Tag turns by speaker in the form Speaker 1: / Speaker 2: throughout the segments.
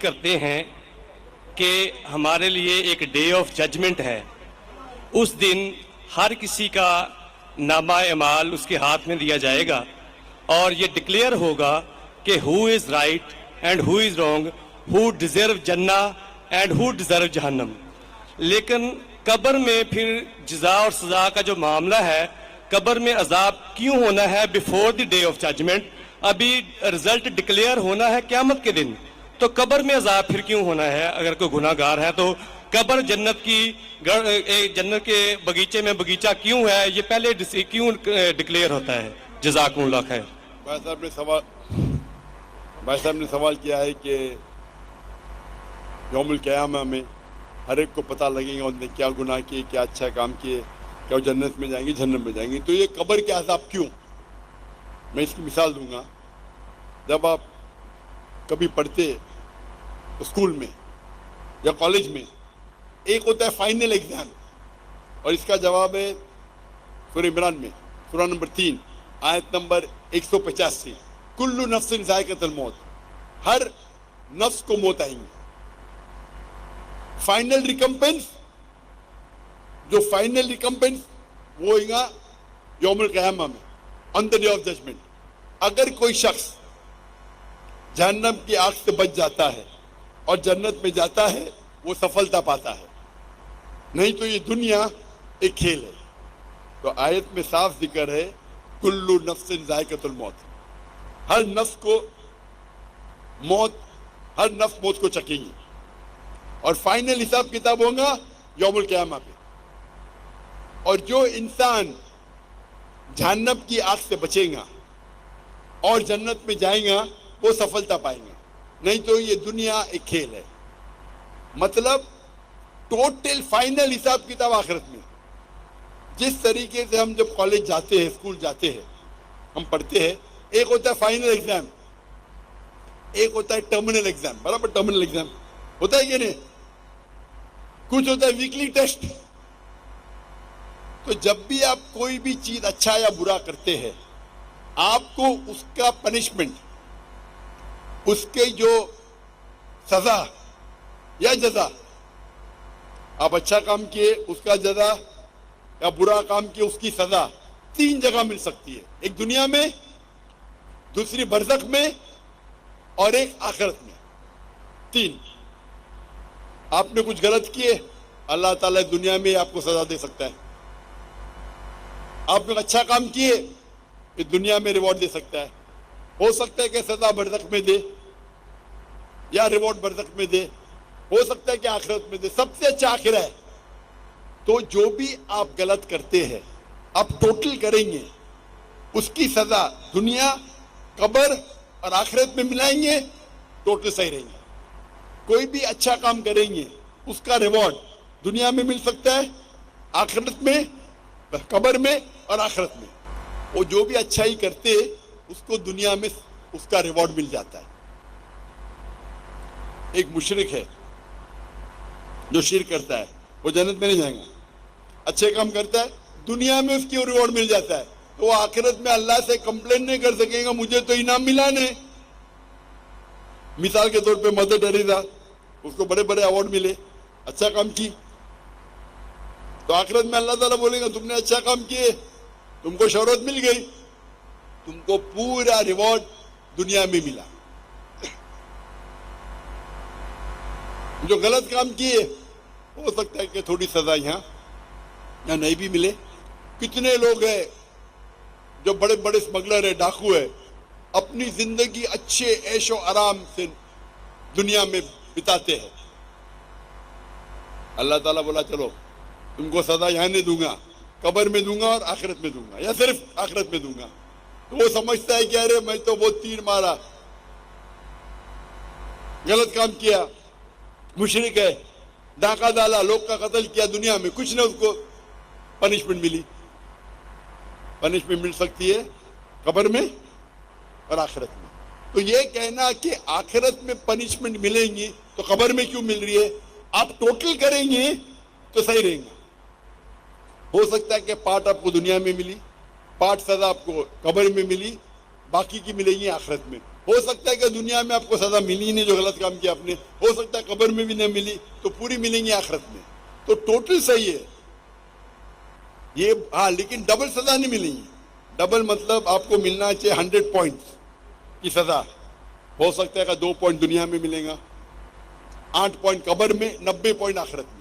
Speaker 1: کرتے ہیں کہ ہمارے لیے ایک ڈے آف ججمنٹ ہے. اس دن ہر کسی کا نامہ اعمال اس کے ہاتھ میں دیا جائے گا اور یہ ڈکلیئر ہوگا کہ who is right and who is wrong, who deserve جنہ اینڈ ہو ڈیزرو جہنم. لیکن قبر میں پھر جزا اور سزا کا جو معاملہ ہے, قبر میں عذاب کیوں ہونا ہے before the day of judgement? ابھی رزلٹ ڈکلیئر ہونا ہے قیامت کے دن, تو قبر میں عذاب پھر کیوں ہونا ہے؟ اگر کوئی گناہ گار ہے تو قبر جنت کے باغیچے میں باغیچہ کیوں ہے, یہ پہلے کیوں ڈکلیئر ہوتا ہے؟ جزاکم اللہ خیر.
Speaker 2: بھائی صاحب نے سوال کیا ہے کہ یوم القیامہ میں ہر ایک کو پتہ لگے گا انہوں نے کیا گناہ کیے, کیا اچھا کام کیے, کیا وہ جنت میں جائیں گے جہنم میں جائیں گے. تو یہ قبر کے عذاب کیوں؟ میں اس کی مثال دوں گا. جب آپ کبھی پڑھتے اسکول میں یا کالج میں, ایک ہوتا ہے فائنل ایگزام, اور اس کا جواب ہے سورہ عمران میں سورہ نمبر 3 آیت نمبر 185, کل نفس ذائقۃ الموت, ہر نفس کو موت آئیں گی. فائنل ریکمپنس, جو فائنل ریکمپنس وہ ہوئے گا یوم القیامہ میں, آن دا ڈے آف ججمنٹ. اگر کوئی شخص جہنم کی آگ سے بچ جاتا ہے اور جنت میں جاتا ہے وہ سفلتا پاتا ہے, نہیں تو یہ دنیا ایک کھیل ہے. تو آیت میں صاف ذکر ہے کل نفس ذائقۃ الموت, ہر نفس کو موت, ہر نفس موت کو چکیں گی, اور فائنل حساب کتاب ہوگا یوم القیامہ پہ. اور جو انسان جہنم کی آگ سے بچے گا اور جنت میں جائیں گا وہ سفلتا پائیں گا, نہیں تو یہ دنیا ایک کھیل ہے. مطلب ٹوٹل فائنل حساب کتاب آخرت میں. جس طریقے سے ہم جب کالج جاتے ہیں, اسکول جاتے ہیں, ہم پڑھتے ہیں, ایک ہوتا ہے فائنل ایگزام, ایک ہوتا ہے ٹرمینل ایگزام. برابر ٹرمینل ایگزام ہوتا ہے کہ نہیں؟ کچھ ہوتا ہے ویکلی ٹیسٹ. تو جب بھی آپ کوئی بھی چیز اچھا یا برا کرتے ہیں, آپ کو اس کا پنشمنٹ, اس کے جو سزا یا جزا, آپ اچھا کام کیے اس کا جزا یا برا کام کیے اس کی سزا 3 جگہ مل سکتی ہے. ایک دنیا میں, دوسری برزخ میں, اور ایک آخرت میں. 3. آپ نے کچھ غلط کیے, اللہ تعالیٰ دنیا میں آپ کو سزا دے سکتا ہے. آپ نے اچھا کام کیے کہ دنیا میں ریوارڈ دے سکتا ہے. ہو سکتا ہے کہ سزا برزخ میں دے یا ریوارڈ برزخ میں دے, ہو سکتا ہے کہ آخرت میں دے. سب سے اچھا آخرہ ہے. تو جو بھی آپ غلط کرتے ہیں آپ ٹوٹل کریں گے, اس کی سزا دنیا, قبر اور آخرت میں ملائیں گے, ٹوٹل صحیح رہیں گے. کوئی بھی اچھا کام کریں گے اس کا ریوارڈ دنیا میں مل سکتا ہے, آخرت میں, قبر میں اور آخرت میں. وہ جو بھی اچھائی کرتے اس کو دنیا میں اس کا ریوارڈ مل جاتا ہے. ایک مشرک ہے جو شرک کرتا ہے, وہ جنت میں نہیں جائے گا. اچھے کام کرتا ہے, دنیا میں اس کی ریوارڈ مل جاتا ہے, تو وہ آخرت میں اللہ سے کمپلین نہیں کر سکے گا مجھے تو انعام ملا نہیں. مثال کے طور پہ مدر ٹریسا, اس کو بڑے بڑے ایوارڈ ملے, اچھا کام کی, تو آخرت میں اللہ تعالیٰ بولے گا تم نے اچھا کام کیے, تم کو شہرت مل گئی, تم کو پورا ریوارڈ دنیا میں ملا. جو غلط کام کیے ہو سکتا ہے کہ تھوڑی سزا یہاں یا نہیں بھی ملے. کتنے لوگ ہیں جو بڑے بڑے اسمگلر ہے, ڈاکو ہے, اپنی زندگی اچھے عیش و آرام سے دنیا میں بتاتے ہیں. اللہ تعالیٰ بولا چلو تم کو سزا یہاں نہیں دوں گا, قبر میں دوں گا اور آخرت میں دوں گا, یا صرف آخرت میں دوں گا. تو وہ سمجھتا ہے کہ ارے میں تو بہت تیر مارا, غلط کام کیا, مشرک ہے, ڈاکہ ڈالا, لوگ کا قتل کیا, دنیا میں کچھ نہ اس کو پنشمنٹ ملی. پنشمنٹ مل سکتی ہے قبر میں اور آخرت میں. تو یہ کہنا کہ آخرت میں پنشمنٹ ملیں گی تو قبر میں کیوں مل رہی ہے, آپ ٹوٹل کریں گے تو صحیح رہیں گے. ہو سکتا ہے کہ پارٹ آپ کو دنیا میں ملی, پارٹ سزا آپ کو قبر میں ملی, باقی کی ملے گی آخرت میں. ہو سکتا ہے کہ دنیا میں آپ کو سزا ملی ہی نہیں جو غلط کام کیا آپ نے, ہو سکتا ہے قبر میں بھی نہیں ملی تو پوری ملیں گی آخرت میں, تو ٹوٹل صحیح ہے یہ. ہاں لیکن ڈبل سزا نہیں ملیں گی. ڈبل مطلب آپ کو ملنا چاہیے 100 پوائنٹس کی سزا, ہو سکتا ہے کہ 2 پوائنٹ دنیا میں ملے گا, 8 پوائنٹ قبر میں, 90 پوائنٹ آخرت میں.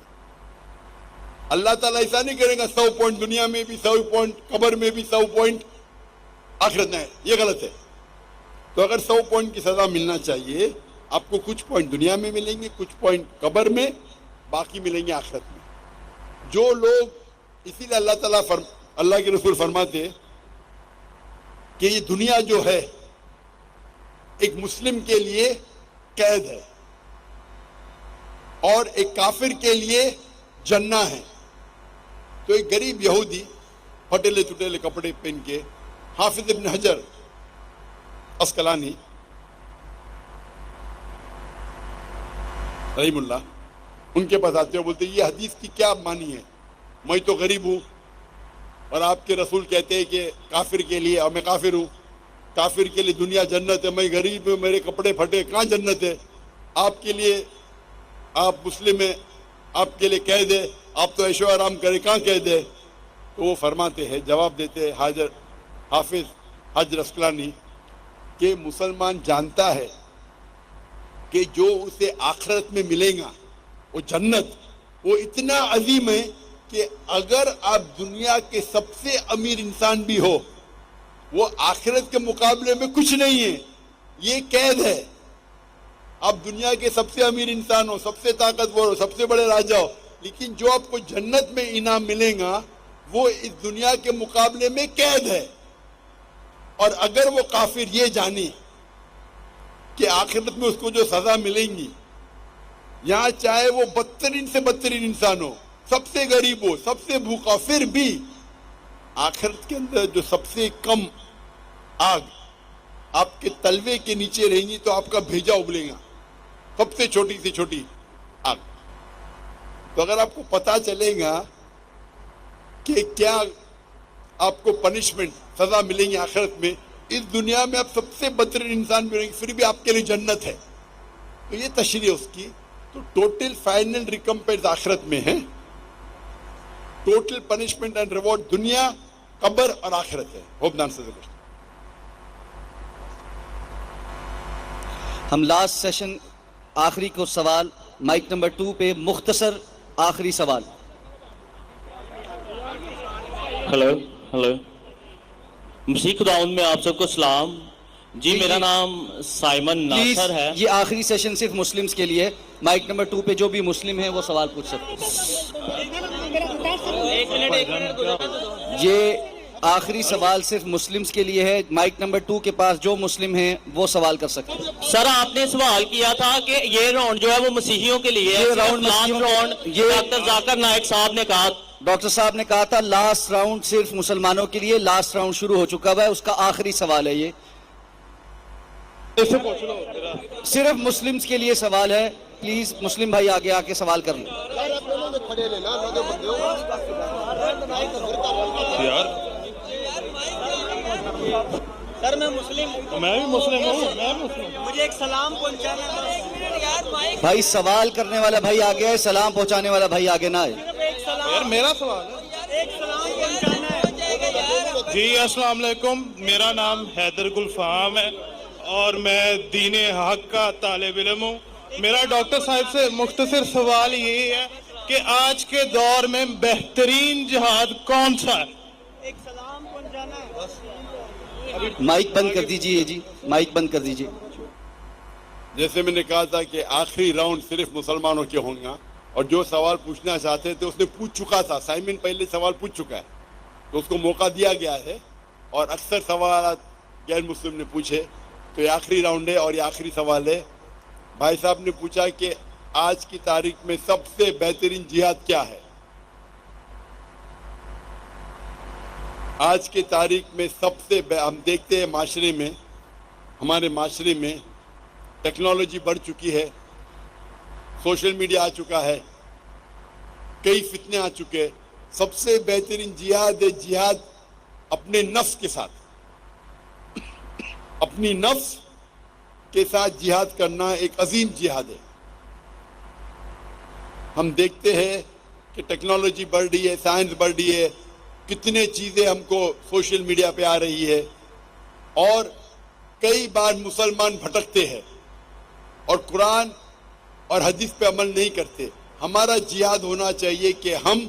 Speaker 2: اللہ تعالیٰ ایسا نہیں کرے گا 100 پوائنٹ دنیا میں بھی, 100 پوائنٹ قبر میں بھی, 100 پوائنٹ آخرت میں, یہ غلط ہے. تو اگر 100 پوائنٹ کی سزا ملنا چاہیے آپ کو, کچھ پوائنٹ دنیا میں ملیں گے, کچھ پوائنٹ قبر میں, باقی ملیں گے آخرت میں. جو لوگ, اسی لیے اللہ کے رسول فرماتے کہ یہ دنیا جو ہے ایک مسلم کے لیے قید ہے اور ایک کافر کے لیے جنہ ہے. تو ایک غریب یہودی پھٹیلے چٹیلے کپڑے پہن کے, حافظ ابن حجر اسقلانی رحیم اللہ, ان کے پاس آتے ہیں, بولتے یہ حدیث کی کیا معنی ہے, میں تو غریب ہوں اور آپ کے رسول کہتے ہیں کہ کافر کے لیے, اور میں کافر ہوں, کافر کے لیے دنیا جنت ہے, میں غریب ہوں, میرے کپڑے پھٹے, کہاں جنت ہے؟ آپ کے لیے, آپ مسلم ہیں, آپ کے لیے قید ہے, آپ تو عیش و آرام کریں, کہاں قید ہے؟ تو وہ فرماتے ہیں, جواب دیتے ہیں حافظ حجر اسقلانی کہ مسلمان جانتا ہے کہ جو اسے آخرت میں ملے گا وہ جنت, وہ اتنا عظیم ہے کہ اگر آپ دنیا کے سب سے امیر انسان بھی ہو, وہ آخرت کے مقابلے میں کچھ نہیں ہے, یہ قید ہے. آپ دنیا کے سب سے امیر انسان ہو, سب سے طاقتور ہو, سب سے بڑے راجا ہو, لیکن جو آپ کو جنت میں انعام ملے گا وہ اس دنیا کے مقابلے میں قید ہے. اور اگر وہ کافر یہ جانے کہ آخرت میں اس کو جو سزا ملیں گی, یہاں چاہے وہ بدترین سے بدترین انسان ہو, سب سے غریب ہو, سب سے بھوکا, پھر بھی آخرت کے اندر جو سب سے کم آگ آپ کے تلوے کے نیچے رہیں گی تو آپ کا بھیجا ابلے گا, سب سے چھوٹی آگ. تو اگر آپ کو پتا چلے گا کہ کیا آپ کو پنشمنٹ, سزا ملیں گی آخرت میں, اس دنیا میں آپ سب سے بدترین انسان بھی رہیں گے, پھر بھی آپ کے لیے جنت ہے, تو یہ تشریح اس کی. تو ٹوٹل فائنل ریکمپنس آخرت میں ہے, ٹوٹل پنشمنٹ اینڈ ریوارڈ دنیا, قبر اور آخرت ہے. ہوپ نان سے
Speaker 3: ہم لاسٹ سیشن آخری کو سوال مائک نمبر 2 پہ مختصر آخری سوال.
Speaker 4: ہلو مسیح خداوند میں آپ سب کو سلام. جی میرا نام سائمن
Speaker 3: پلیز
Speaker 4: ناصر ہے.
Speaker 3: یہ آخری سیشن صرف مسلمز کے لیے, مائک نمبر 2 پہ جو بھی مسلم ہیں وہ سوال پوچھ سکتے ہیں. یہ آخری سوال صرف مسلمز کے لیے ہے, مائک نمبر 2 کے پاس جو مسلم ہیں وہ سوال کر سکتے ہیں.
Speaker 4: سر آپ نے سوال کیا تھا کہ یہ راؤنڈ جو ہے وہ مسیحیوں کے لیے ہے.
Speaker 3: یہ راؤنڈ مسیحیوں کے-
Speaker 4: راؤنڈ
Speaker 3: یہ-
Speaker 4: ڈاکٹر ذاکر نائک صاحب نے کہا,
Speaker 3: ڈاکٹر صاحب نے کہا تھا لاسٹ راؤنڈ صرف مسلمانوں کے لیے, لاسٹ راؤنڈ شروع ہو چکا ہوا ہے, اس کا آخری سوال ہے. یہ صرف مسلمز کے لیے سوال ہے, پلیز مسلم بھائی آگے آ کے سوال کر لیں.
Speaker 5: سر میں مسلم ہوں.
Speaker 6: میں بھی مسلم ہوں.
Speaker 5: مجھے ایک سلام پہنچانا.
Speaker 3: بھائی سوال کرنے والا بھائی آگے ہے, سلام پہنچانے والا بھائی آگے نہ آئے.
Speaker 5: ایک سلام,
Speaker 6: یار میرا سوال ہے.
Speaker 5: ایک سلام پہنچانا ہے.
Speaker 6: جی السلام علیکم, میرا نام حیدر گل فہام ہے اور میں دین حق کا طالب علم ہوں. میرا ڈاکٹر صاحب سے مختصر سوال یہی ہے کہ آج کے دور میں بہترین جہاد کون سا ہے؟
Speaker 5: ایک سلام پہنچانا ہے.
Speaker 3: مائک بند کر دیجئے جی, مائک بند کر دیجئے.
Speaker 2: جیسے میں نے کہا تھا کہ آخری راؤنڈ صرف مسلمانوں کے ہوں گا, اور جو سوال پوچھنا چاہتے تھے اس نے پوچھ چکا تھا. سائمن پہلے سوال پوچھ چکا ہے تو اس کو موقع دیا گیا ہے, اور اکثر سوالات غیر مسلم نے پوچھے, تو یہ آخری راؤنڈ ہے اور یہ آخری سوال ہے. بھائی صاحب نے پوچھا کہ آج کی تاریخ میں سب سے بہترین جہاد کیا ہے. آج کی تاریخ میں سب سے ہم دیکھتے ہیں معاشرے میں, ہمارے معاشرے میں ٹیکنالوجی بڑھ چکی ہے, سوشل میڈیا آ چکا ہے, کئی فتنے آ چکے. سب سے بہترین جہاد ہے جہاد اپنے نفس کے ساتھ, اپنی نفس کے ساتھ جہاد کرنا ایک عظیم جہاد ہے. ہم دیکھتے ہیں کہ ٹیکنالوجی بڑھ رہی ہے, سائنس بڑھ رہی ہے, کتنے چیزیں ہم کو سوشل میڈیا پہ آ رہی ہے, اور کئی بار مسلمان بھٹکتے ہیں اور قرآن اور حدیث پہ عمل نہیں کرتے. ہمارا جہاد ہونا چاہیے کہ ہم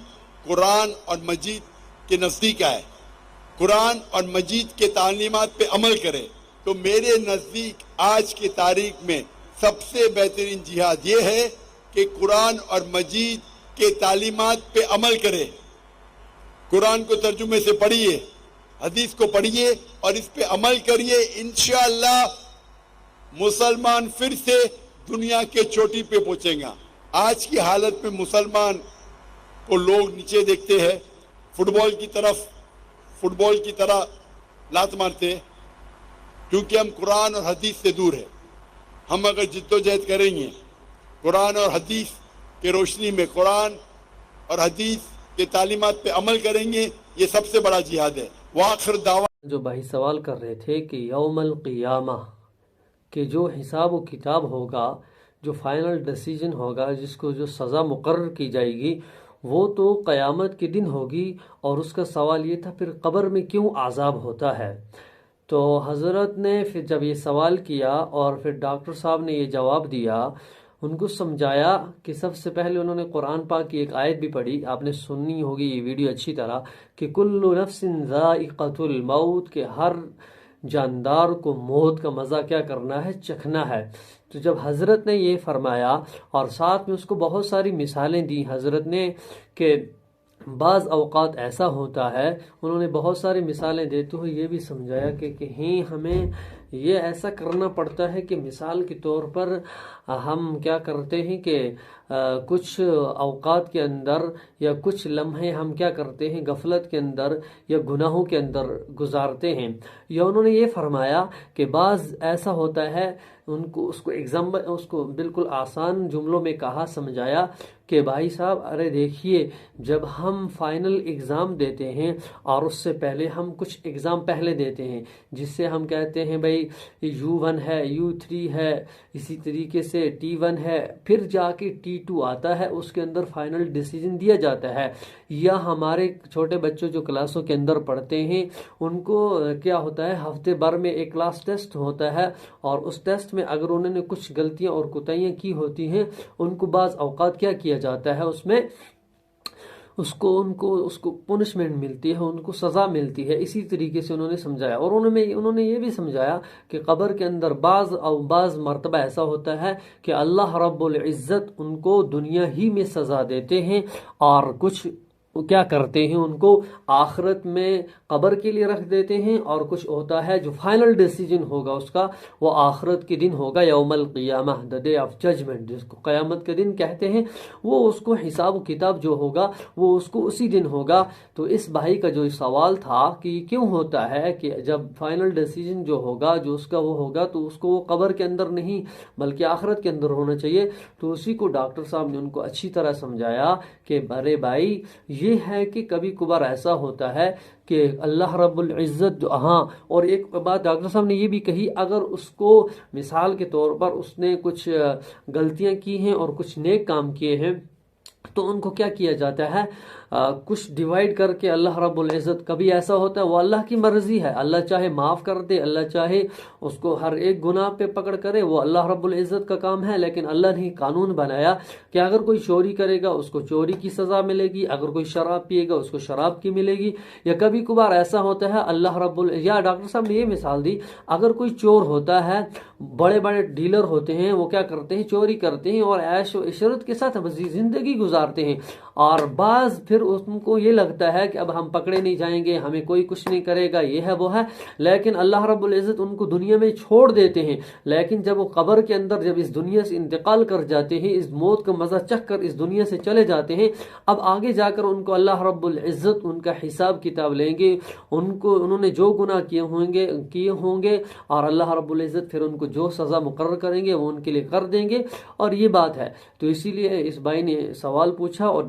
Speaker 2: قرآن اور مجید کے نزدیک آئے, قرآن اور مجید کے تعلیمات پہ عمل کریں. تو میرے نزدیک آج کی تاریخ میں سب سے بہترین جہاد یہ ہے کہ قرآن اور مجید کے تعلیمات پہ عمل کرے. قرآن کو ترجمے سے پڑھیے, حدیث کو پڑھیے اور اس پہ عمل کریے. انشاءاللہ مسلمان پھر سے دنیا کے چوٹی پہ پہنچیں گا. آج کی حالت میں مسلمان کو لوگ نیچے دیکھتے ہیں, فٹ بال کی طرح لات مارتے ہیں, کیونکہ ہم قرآن اور حدیث سے دور ہیں. ہم اگر جد و جہد کریں گے قرآن اور حدیث کے روشنی میں, قرآن اور حدیث کے تعلیمات پہ عمل کریں گے, یہ سب سے بڑا جہاد ہے. وآخر دعویٰ.
Speaker 7: جو بھائی سوال کر رہے تھے کہ یوم القیامہ کہ جو حساب و کتاب ہوگا, جو فائنل ڈیسیجن ہوگا, جس کو جو سزا مقرر کی جائے گی, وہ تو قیامت کے دن ہوگی. اور اس کا سوال یہ تھا پھر قبر میں کیوں عذاب ہوتا ہے. تو حضرت نے پھر جب یہ سوال کیا اور پھر ڈاکٹر صاحب نے یہ جواب دیا, ان کو سمجھایا کہ سب سے پہلے انہوں نے قرآن پاک کی ایک آیت بھی پڑھی, آپ نے سنی ہوگی یہ ویڈیو اچھی طرح, کہ کل نفس ذائقۃ الموت, کہ ہر جاندار کو موت کا مزہ کیا کرنا ہے, چکھنا ہے. تو جب حضرت نے یہ فرمایا اور ساتھ میں اس کو بہت ساری مثالیں دی حضرت نے کہ بعض اوقات ایسا ہوتا ہے, انہوں نے بہت ساری مثالیں دیتے ہوئے یہ بھی سمجھایا کہ کہیں ہمیں یہ ایسا کرنا پڑتا ہے کہ مثال کے طور پر ہم کیا کرتے ہیں کہ کچھ اوقات کے اندر یا کچھ لمحے ہم کیا کرتے ہیں غفلت کے اندر یا گناہوں کے اندر گزارتے ہیں. یا انہوں نے یہ فرمایا کہ بعض ایسا ہوتا ہے, ان کو اس کو بالکل آسان جملوں میں کہا, سمجھایا کہ بھائی صاحب ارے دیکھیے, جب ہم فائنل ایگزام دیتے ہیں اور اس سے پہلے ہم کچھ ایگزام پہلے دیتے ہیں, جس سے ہم کہتے ہیں بھائی U1 ہے, U3 ہے, اسی طریقے سے T1 ہے, پھر جا کے T2 آتا ہے, اس کے اندر فائنل ڈیسیجن دیا جاتا ہے. یا ہمارے چھوٹے بچوں جو کلاسوں کے اندر پڑھتے ہیں, ان کو کیا ہوتا ہے, ہفتے بھر میں ایک کلاس ٹیسٹ ہوتا ہے, اور اس ٹیسٹ میں اگر انہوں نے کچھ غلطیاں اور کوتاہیاں کی ہوتی ہیں, ان کو بعض اوقات کیا کیا جاتا ہے, اس میں اس کو پنشمنٹ ملتی ہے, ان کو سزا ملتی ہے. اسی طریقے سے انہوں نے سمجھایا. اور انہوں نے یہ بھی سمجھایا کہ قبر کے اندر بعض مرتبہ ایسا ہوتا ہے کہ اللہ رب العزت ان کو دنیا ہی میں سزا دیتے ہیں, اور کچھ کیا کرتے ہیں, ان کو آخرت میں قبر کے لیے رکھ دیتے ہیں, اور کچھ ہوتا ہے جو فائنل ڈیسیجن ہوگا اس کا, وہ آخرت کے دن ہوگا, یوم القیامہ, دا ڈے آف ججمنٹ, جس کو قیامت کے دن کہتے ہیں. وہ اس کو حساب و کتاب جو ہوگا وہ اس کو اسی دن ہوگا. تو اس بھائی کا جو سوال تھا کہ کیوں ہوتا ہے کہ جب فائنل ڈیسیجن جو ہوگا, جو اس کا وہ ہوگا, تو اس کو وہ قبر کے اندر نہیں بلکہ آخرت کے اندر ہونا چاہیے. تو اسی کو ڈاکٹر صاحب نے ان کو اچھی طرح سمجھایا کہ برے بھائی یہ ہے کہ کبھی کبھار ایسا ہوتا ہے کہ اللہ رب العزت جو, ہاں, اور ایک بات ڈاکٹر صاحب نے یہ بھی کہی, اگر اس کو مثال کے طور پر اس نے کچھ غلطیاں کی ہیں اور کچھ نیک کام کیے ہیں, تو ان کو کیا کیا جاتا ہے, کچھ ڈیوائیڈ کر کے اللہ رب العزت, کبھی ایسا ہوتا ہے وہ اللہ کی مرضی ہے, اللہ چاہے معاف کر دے, اللہ چاہے اس کو ہر ایک گناہ پہ پکڑ کرے, وہ اللہ رب العزت کا کام ہے. لیکن اللہ نے قانون بنایا کہ اگر کوئی چوری کرے گا اس کو چوری کی سزا ملے گی, اگر کوئی شراب پیے گا اس کو شراب کی ملے گی. یا کبھی کبھار ایسا ہوتا ہے اللہ رب یا ڈاکٹر صاحب نے یہ مثال دی, اگر کوئی چور ہوتا ہے, بڑے بڑے ڈیلر ہوتے ہیں, وہ کیا کرتے ہیں, چوری کرتے ہیں اور عیش و عشرت کے ساتھ زندگی گزارتے ہیں, اور بعض پھر ان کو یہ لگتا ہے کہ اب ہم پکڑے نہیں جائیں گے, ہمیں کوئی کچھ نہیں کرے گا, یہ ہے وہ ہے. لیکن اللہ رب العزت ان کو دنیا میں چھوڑ دیتے ہیں, لیکن جب وہ قبر کے اندر جب اس دنیا سے انتقال کر جاتے ہیں, اس موت کا مزہ چکھ کر اس دنیا سے چلے جاتے ہیں, اب آگے جا کر ان کو اللہ رب العزت ان کا حساب کتاب لیں گے. انہوں نے جو گناہ کیے ہوں گے اور اللہ رب العزت پھر ان کو جو سزا مقرر کریں گے وہ ان کے لیے کر دیں گے. اور یہ بات ہے. تو اسی لیے اس بھائی نے سوال پوچھا, اور